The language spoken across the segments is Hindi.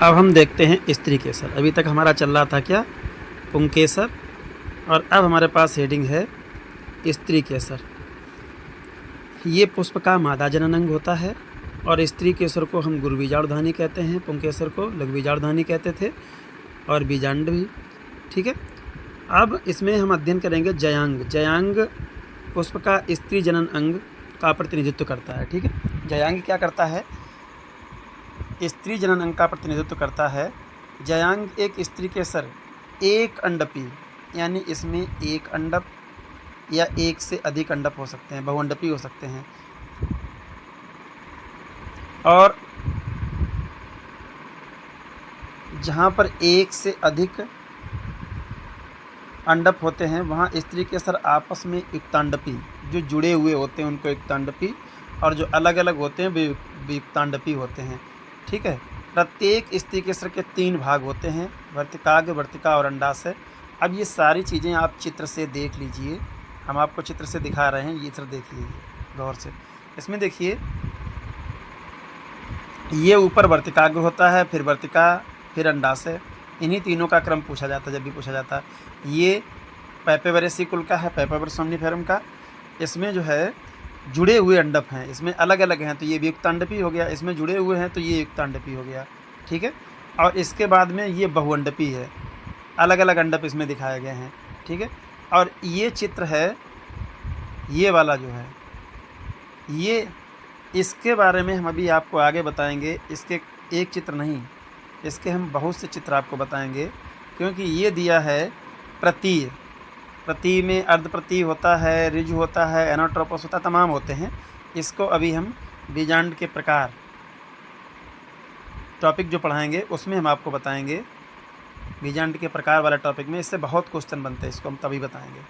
अब हम देखते हैं स्त्री केसर। अभी तक हमारा चल रहा था क्या, पुंकेसर, और अब हमारे पास हेडिंग है स्त्री केसर। ये पुष्प का मादा जनन अंग होता है और स्त्री केसर को हम गुरुबीजाणुधानी कहते हैं, पुंकेसर को लघुबीजाणुधानी कहते थे, और बीजांड भी। ठीक है। अब इसमें हम अध्ययन करेंगे जयांग। जयांग पुष्प का स्त्री जनन अंग का प्रतिनिधित्व करता है। ठीक है। जयांग क्या करता है? स्त्री जनन अंग का प्रतिनिधित्व करता है। जयांग एक स्त्री केसर एक अंडपी, यानी इसमें एक अंडप या एक से अधिक अंडप हो सकते हैं, बहुअंडपी हो सकते हैं। और जहाँ पर एक से अधिक अंडप होते हैं वहाँ स्त्री केसर आपस में युक्तांडपी, जो जुड़े हुए होते हैं उनको युक्तांडपी, और जो अलग अलग होते हैं वे वियुक्तांडपी होते हैं। ठीक है। प्रत्येक स्त्री केसर के 3 भाग होते हैं, वर्तिकाग्र, वर्तिका और अंडाशय। अब ये सारी चीज़ें आप चित्र से देख लीजिए, हम आपको चित्र से दिखा रहे हैं, ये चित्र देख लीजिए गौर से। इसमें देखिए, ये ऊपर वर्तिकाग्र होता है, फिर वर्तिका, फिर अंडाशय। इन्हीं तीनों का क्रम पूछा जाता है जब भी पूछा जाता है। ये पैपेवरेसी कुल का है, पैपेवर सोमनिफेरम का। इसमें जो है जुड़े हुए अंडप हैं, इसमें अलग अलग हैं तो ये वियुक्तांडपी हो गया, इसमें जुड़े हुए हैं तो ये युक्तांडपी हो गया। ठीक है। और इसके बाद में ये बहुअंडपी है, अलग अलग अंडप इसमें दिखाए गए हैं। ठीक है। और ये चित्र है, ये वाला जो है, ये इसके बारे में हम अभी आपको आगे बताएंगे। इसके एक चित्र नहीं, इसके हम बहुत से चित्र आपको बताएंगे, क्योंकि ये दिया है प्रतीय। प्रतीय में अर्धप्रतीय होता है, ऋजु होता है, एनाट्रोपस होता है, तमाम होते हैं। इसको अभी हम बीजांड के प्रकार टॉपिक जो पढ़ाएंगे उसमें हम आपको बताएंगे। बीजांड के प्रकार वाला टॉपिक में इससे बहुत क्वेश्चन बनते हैं, इसको हम तभी बताएंगे।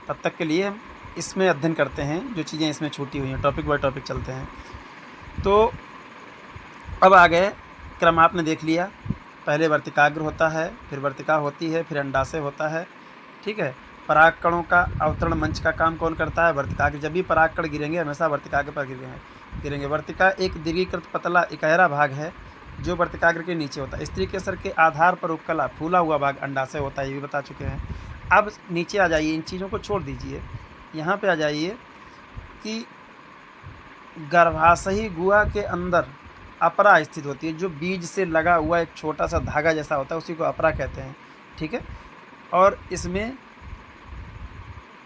तब तक के लिए हम इसमें अध्ययन करते हैं, जो चीज़ें इसमें छूटी हुई हैं, टॉपिक बाय टॉपिक चलते हैं। तो अब आ गए, क्रम आपने देख लिया। पहले वर्तिकाग्र होता है, फिर वर्तिका होती है, फिर अंडाशय होता है। ठीक है। पराग कणों का अवतरण मंच का काम कौन करता है? वर्तिकाग्र। जब भी पराग कण गिरेंगे हमेशा वर्तिकाग्र पर गिरेंगे। वर्तिका एक दीर्घीकृत पतला इकहरा भाग है जो वर्तिकाग्र के नीचे होता है। स्त्री केसर के आधार पर उपकला फूला हुआ भाग अंडाशय होता है, ये भी बता चुके हैं। अब नीचे आ जाइए, इन चीज़ों को छोड़ दीजिए, यहाँ पे आ जाइए कि गर्भाशयी गुहा के अंदर अपरा स्थित होती है, जो बीज से लगा हुआ एक छोटा सा धागा जैसा होता है, उसी को अपरा कहते हैं। ठीक है। और इसमें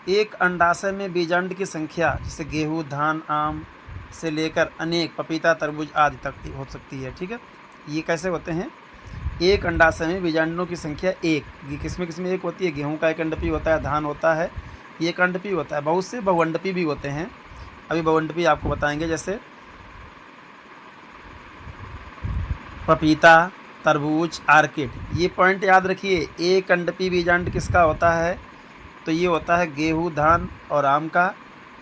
एक अंडाशय में बीजांड की संख्या, जैसे गेहूँ, धान, आम से लेकर अनेक पपीता, तरबूज आदि तक हो सकती है। ठीक है। ये कैसे होते हैं? एक अंडाशय में बीजांडों की संख्या एक, ये किसमें किसमें एक होती है? गेहूँ का एक अंडपी होता है, धान होता है, ये एक अंडपी होता है। बहुत से बहुअंडपी भी होते हैं, अभी बहुअंडपी आपको बताएंगे, जैसे पपीता, तरबूज, आर्किड। ये पॉइंट याद रखिए। एक अंडपी बीजांड किसका होता है? तो ये होता है गेहूँ, धान और आम का।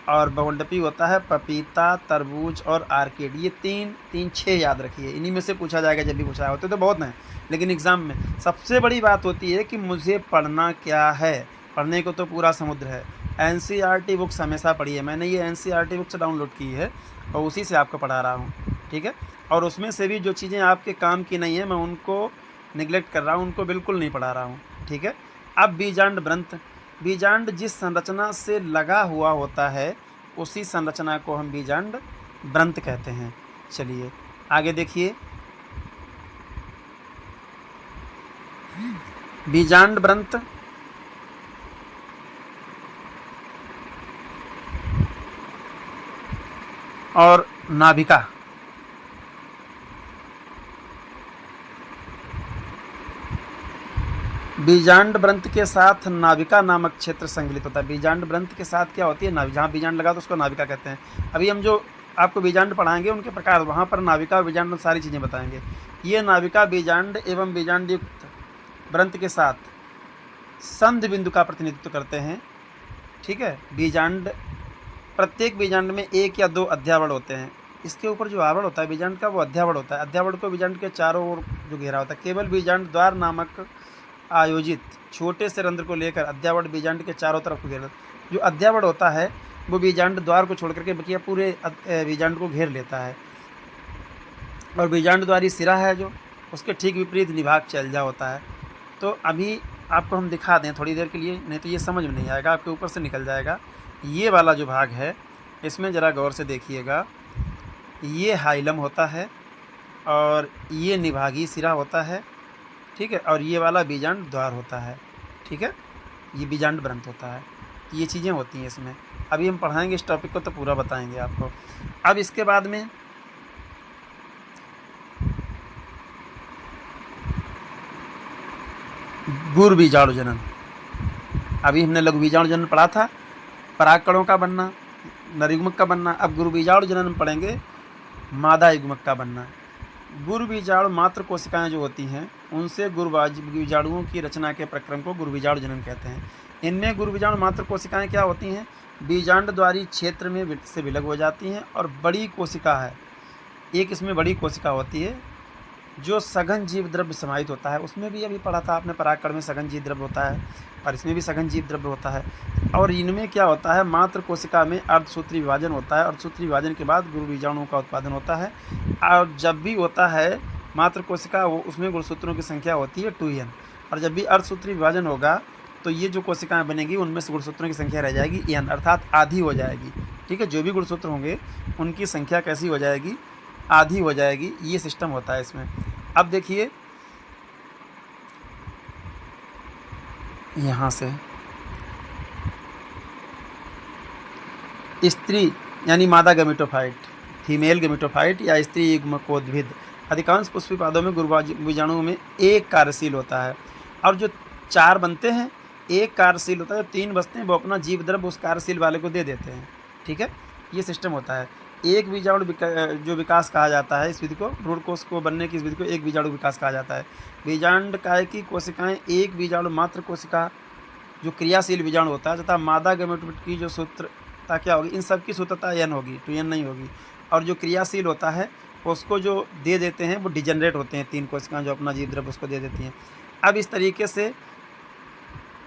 और बहुअंडपी होता है पपीता, तरबूज और आर्किड। ये तीन 6 याद रखिए, इन्हीं में से पूछा जाएगा जब भी पूछा होते तो बहुत हैं, लेकिन एग्ज़ाम में सबसे बड़ी बात होती है कि मुझे पढ़ना क्या है। पढ़ने को तो पूरा समुद्र है। NCERT बुक्स हमेशा पढ़िए, मैंने ये NCERT बुक्स डाउनलोड की है और उसी से आपको पढ़ा रहा हूँ। ठीक है। और उसमें से भी जो चीज़ें आपके काम की नहीं है मैं उनको निगलेक्ट कर रहा हूँ, उनको बिल्कुल नहीं पढ़ा रहा हूँ। ठीक है। अब बीजांड व्रंत। बीजांड जिस संरचना से लगा हुआ होता है उसी संरचना को हम बीजांड व्रंत कहते हैं। चलिए आगे देखिए। बीजांड व्रंत और नाभिका। बीजांड व्रंत के साथ नाभिका नामक क्षेत्र संकलित होता है। बीजांड व्रंत के साथ क्या होती है? जहाँ बीजांड लगा तो उसको नाभिका कहते हैं। अभी हम जो आपको बीजांड पढ़ाएंगे उनके प्रकार, वहाँ पर नाभिका और बीजांड सारी चीज़ें बताएंगे। ये नाभिका बीजांड एवं बीजांड युक्त व्रंत के साथ संधि बिंदु का प्रतिनिधित्व करते हैं। ठीक है। बीजांड, प्रत्येक बीजांड में 1 या 2 अध्यावड़ होते हैं। इसके ऊपर जो आवरण होता है बीजांड का वो अध्यावड़ होता है। अध्यावड़ को बीजांड के चारों ओर जो घेरा होता है, केवल बीजांड द्वार नामक आयोजित छोटे से रंध्र को लेकर अध्यावड़ बीजांड के चारों तरफ को घेर। जो अध्यावड़ होता है वो बीजांड द्वार को छोड़ करके बकिया पूरे बीजांड को घेर लेता है। और बीजांड द्वारी सिरा है जो उसके ठीक विपरीत निभाग चैलजा होता है। तो अभी आपको हम दिखा दें थोड़ी देर के लिए, नहीं तो ये समझ में नहीं आएगा, आपके ऊपर से निकल जाएगा। ये वाला जो भाग है इसमें ज़रा गौर से देखिएगा, ये हाइलम होता है और ये निभागीय सिरा होता है, ठीक है, और ये वाला बीजांड द्वार होता है, ठीक है, ये बीजांड ग्रंथ होता है। ये चीज़ें होती हैं इसमें। अभी हम पढ़ाएंगे इस टॉपिक को तो पूरा बताएंगे आपको। अब इसके बाद में गुरु बीजाणु जनन। अभी हमने लघु बीजाणु जनन पढ़ा था, परागकणों का बनना, नरयुग्मक का बनना। अब गुरु बीजाणु जनन में पढ़ेंगे मादा युग्मक का बनना। गुरु बीजाणु मात्र कोशिकाएं जो होती हैं उनसे गुरु बीजाणुओं की रचना के प्रक्रम को गुरु बीजाणु जनन कहते हैं। इनमें गुरु बीजाणु मात्र कोशिकाएं क्या होती हैं, बीजांड द्वारी क्षेत्र में से विलग हो जाती हैं और बड़ी कोशिका है, एक इसमें बड़ी कोशिका होती है जो सघन जीव द्रव्य समाहित होता है। उसमें भी अभी पढ़ा था आपने परागकण में सघन जीव द्रव्य होता है और इसमें भी सघन जीव द्रव्य होता है। और इनमें क्या होता है, मात्र कोशिका में अर्धसूत्री विभाजन होता है और सूत्री विभाजन के बाद गुरु बीजाणुओं का उत्पादन होता है। और जब भी होता है मात्र कोशिका, वो उसमें गुणसूत्रों की संख्या होती है 2n, और जब भी अर्धसूत्री विभाजन होगा तो ये जो कोशिकाएं बनेगी उनमें से गुणसूत्रों की संख्या रह जाएगी n, अर्थात आधी हो जाएगी, ठीक है। जो भी गुणसूत्र होंगे उनकी संख्या कैसी हो जाएगी, आधी हो जाएगी। ये सिस्टम होता है इसमें। अब देखिए यहाँ से स्त्री यानी मादा गैमेटोफाइट, फीमेल गैमेटोफाइट या स्त्री युग्मकोद्भिद, अधिकांश पुष्पीपादों में गुरु बीजाणुओं में एक कार्यशील होता है। और जो 4 बनते हैं, एक कार्यशील होता है, 3 बचते हैं वो अपना जीव द्रव्य उस कार्यशील वाले को दे देते हैं, ठीक है। ये सिस्टम होता है। एक बीजाणु जो विकास कहा जाता है, इस विधि को, भ्रूणकोश को बनने की इस विधि को एक बीजाणु विकास कहा जाता है। बीजांड काय की कोशिकाएं एक बीजाणु मात्र कोशिका जो क्रियाशील बीजाणु होता है तथा मादा गैमेटोफाइट की जो सूत्रता क्या होगी, इन सब की सूत्रता n होगी, 2n नहीं होगी। और जो क्रियाशील होता है उसको जो दे देते हैं वो डिजेनरेट होते हैं, 3 कोशिकाएं जो अपना जीव द्रव्य उसको दे देती हैं। अब इस तरीके से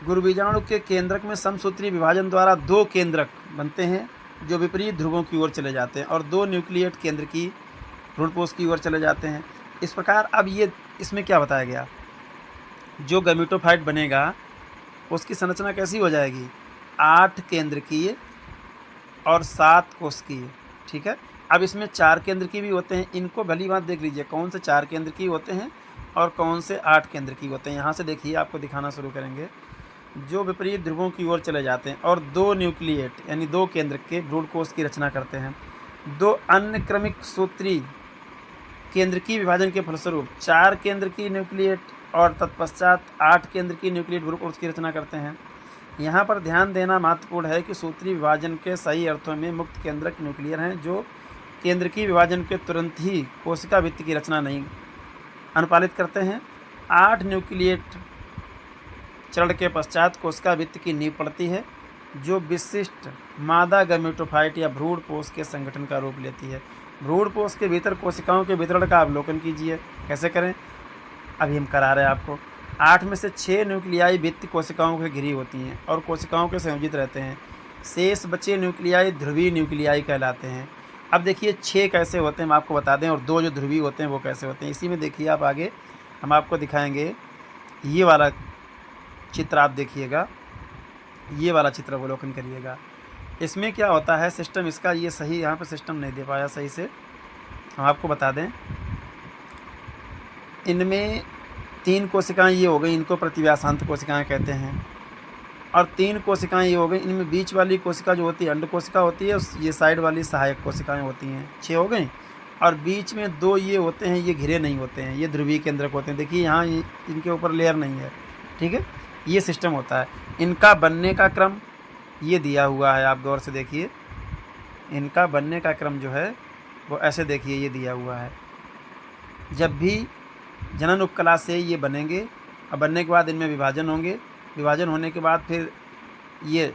गुरु बीजाणु के केंद्रक में समसूत्री विभाजन द्वारा 2 केंद्रक बनते हैं जो विपरीत ध्रुवों की ओर चले जाते हैं और 2 न्यूक्लिएट केंद्र की भ्रूणपोष की ओर चले जाते हैं। इस प्रकार अब ये इसमें क्या बताया गया, जो गैमेटोफाइट बनेगा उसकी संरचना कैसी हो जाएगी, 8 केंद्र की और 7 कोशिकीय, ठीक है। अब इसमें 4 केंद्र की भी होते हैं, इनको भली बात देख लीजिए कौन से 4 केंद्र की होते हैं और कौन से 8 केंद्र की होते हैं। यहाँ से देखिए आपको दिखाना शुरू करेंगे, जो विपरीत ध्रुवों की ओर चले जाते हैं और 2 न्यूक्लिएट यानी 2 केंद्र के भ्रूणकोश की रचना करते हैं। 2 अन्य क्रमिक सूत्री केंद्र की विभाजन के फलस्वरूप 4 केंद्र की न्यूक्लिएट और तत्पश्चात 8 केंद्र की न्यूक्लिएट भ्रूणकोश की रचना करते हैं। यहाँ पर ध्यान देना महत्वपूर्ण है कि सूत्री विभाजन के सही अर्थों में मुक्त केंद्रक न्यूक्लियर हैं जो केंद्र की विभाजन के तुरंत ही कोशिका भित्ति की रचना नहीं अनुपालित करते हैं। 8 न्यूक्लिएट चरण के पश्चात कोशिका भित्ति की नींव पड़ती है जो विशिष्ट मादा गैमेटोफाइट या भ्रूणपोष के संगठन का रूप लेती है। भ्रूणपोष के भीतर कोशिकाओं के वितरण का अवलोकन कीजिए, कैसे करें अभी हम करा रहे हैं आपको। 8 में से 6 न्यूक्लियाई भित्ति कोशिकाओं के घिरी होती हैं और कोशिकाओं के संयोजित रहते हैं। शेष बचे न्यूक्लियाई ध्रुवीय न्यूक्लियाई कहलाते हैं। अब देखिए 6 कैसे होते हैं हम आपको बता दें और 2 जो ध्रुवीय होते हैं वो कैसे होते हैं। इसी में देखिए आप आगे हम आपको दिखाएंगे। ये वाला चित्र आप देखिएगा, ये वाला चित्र अवलोकन करिएगा। इसमें क्या होता है सिस्टम इसका, ये सही यहाँ पे सिस्टम नहीं दे पाया सही से, हम आपको बता दें। इनमें 3 कोशिकाएं ये हो गई, इनको प्रतिव्यासांत कोशिकाएं कहते हैं, और 3 कोशिकाएं ये हो गई। इनमें बीच वाली कोशिका जो होती है अंड कोशिका होती है, ये साइड वाली सहायक कोशिकाएं होती हैं, 6 हो गई। और बीच में 2 ये होते हैं, ये घिरे नहीं होते हैं, ये ध्रुवीय केंद्रक होते हैं। देखिए यहाँ इनके ऊपर लेयर नहीं है, ठीक है। ये सिस्टम होता है। इनका बनने का क्रम ये दिया हुआ है, आप गौर से देखिए। इनका बनने का क्रम जो है वो ऐसे देखिए, ये दिया हुआ है। जब भी जनन उपकला से ये बनेंगे और बनने के बाद इनमें विभाजन होंगे, विभाजन होने के बाद फिर ये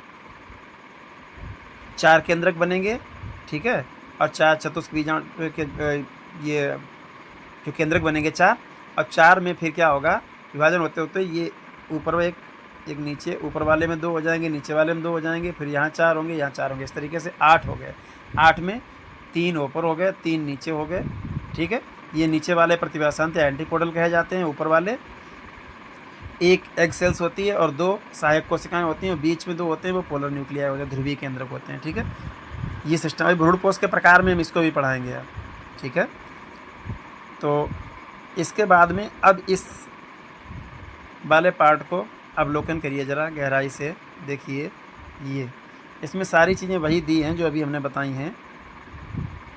4 केंद्रक बनेंगे, ठीक है। और 4 चतुष्बीजाणु के ये जो केंद्रक बनेंगे 4, और 4 में फिर क्या होगा, विभाजन होते होते ये ऊपर एक नीचे, ऊपर वाले में 2 हो जाएंगे, नीचे वाले में 2 हो जाएंगे, फिर यहाँ 4 होंगे, यहाँ 4 होंगे, इस तरीके से 8 हो गए। 8 में 3 ऊपर हो गए, 3 नीचे हो गए, ठीक है। ये नीचे वाले प्रतिव्यासांत या एंटीपोडल कहे जाते हैं। ऊपर वाले एक एग सेल्स होती है और 2 सहायक कोशिकाएं होती हैं, बीच में 2 होते हैं वो पोलर न्यूक्लियाई होते हैं, ध्रुवीय केंद्रक होते हैं। ठीक है, ये सिस्टम है। भ्रूण कोश के प्रकार में हम इसको भी पढ़ाएंगे आप। ठीक है, तो इसके बाद में अब इस वाले पार्ट को अवलोकन करिए ज़रा गहराई से, देखिए ये इसमें सारी चीज़ें वही दी हैं जो अभी हमने बताई हैं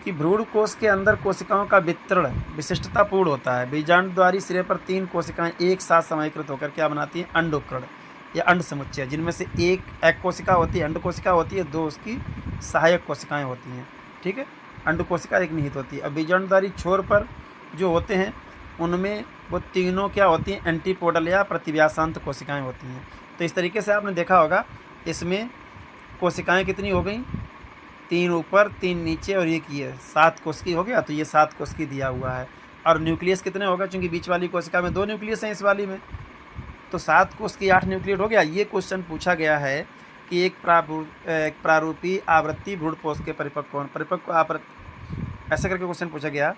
कि भ्रूण कोश के अंदर कोशिकाओं का वितरण विशिष्टतापूर्ण होता है। बीजांडद्वारी सिरे पर 3 कोशिकाएं एक साथ समायोजित होकर क्या बनाती हैं, अंडोपकरण या अंड समुच्चय, जिनमें से एक एग कोशिका होती है, अंड कोशिका होती है, 2 उसकी सहायक कोशिकाएं होती हैं। ठीक है, अंड कोशिका एक निहित होती है। अब बीजांडद्वारी छोर पर जो होते हैं उनमें वो तीनों क्या होती हैं, एंटीपोडल या प्रतिव्यासांत कोशिकाएं होती हैं। तो इस तरीके से आपने देखा होगा इसमें कोशिकाएं कितनी हो गई, 3 ऊपर 3 नीचे और एक ये 7 कोशिकी हो गया। तो ये 7 कोशिकी दिया हुआ है। और न्यूक्लियस कितने होगा, चूँकि बीच वाली कोशिका में 2 न्यूक्लियस हैं इस वाली में, तो 7 कोशिकी 8 न्यूक्लियस हो गया। ये क्वेश्चन पूछा गया है कि एक प्रारूपी आवृत्ति भ्रूणपोष के परिपक्व आवृत्ति, ऐसा करके क्वेश्चन पूछा गया,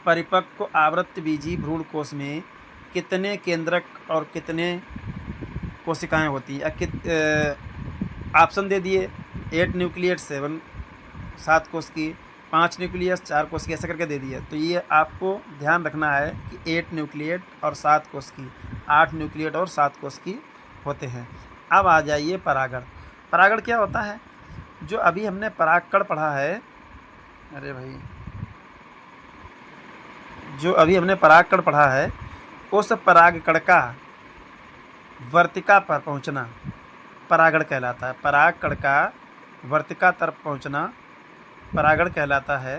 परिपक्व आवृत्तबीजी भ्रूणकोश में कितने केंद्रक और कितने कोशिकाएं होती हैं। ऑप्शन दे दिए 8 न्यूक्लियस 7 कोशिकी, 5 न्यूक्लियस 4 कोशिकी, ऐसा करके दे दिए। तो ये आपको ध्यान रखना है कि 8 न्यूक्लियट और 7 कोशिकी, 8 न्यूक्लियट और 7 कोशिकी होते हैं। अब आ जाइए परागण। परागण क्या होता है, जो अभी हमने परागकण पढ़ा है, अरे भाई जो अभी हमने परागकण पढ़ा है उस परागकण का वर्तिका पर पहुंचना परागण कहलाता है। परागकण का वर्तिका तरफ पहुंचना परागण कहलाता है।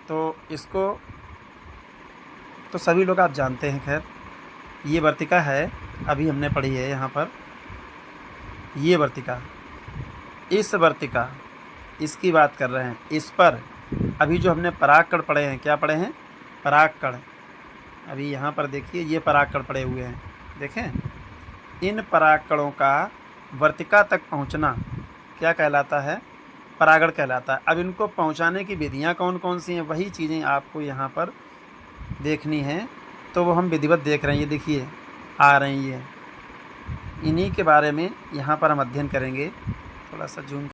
तो इसको तो सभी लोग आप जानते हैं। खैर ये वर्तिका है, अभी हमने पढ़ी है यहाँ पर, ये वर्तिका, इस वर्तिका इसकी बात कर रहे हैं। इस पर अभी जो हमने परागकण पढ़े हैं, क्या पढ़े हैं, परागकण। अभी यहाँ पर देखिए ये परागकण पड़े हुए हैं, देखें। इन परागकणों का वर्तिका तक पहुँचना क्या कहलाता है, परागण कहलाता है। अब इनको पहुँचाने की विधियाँ कौन कौन सी हैं, वही चीज़ें आपको यहाँ पर देखनी हैं। तो वो हम विधिवत देख रहे हैं, ये देखिए आ रही हैं, इन्हीं के बारे में यहाँ पर हम अध्ययन करेंगे। थोड़ा सा जूम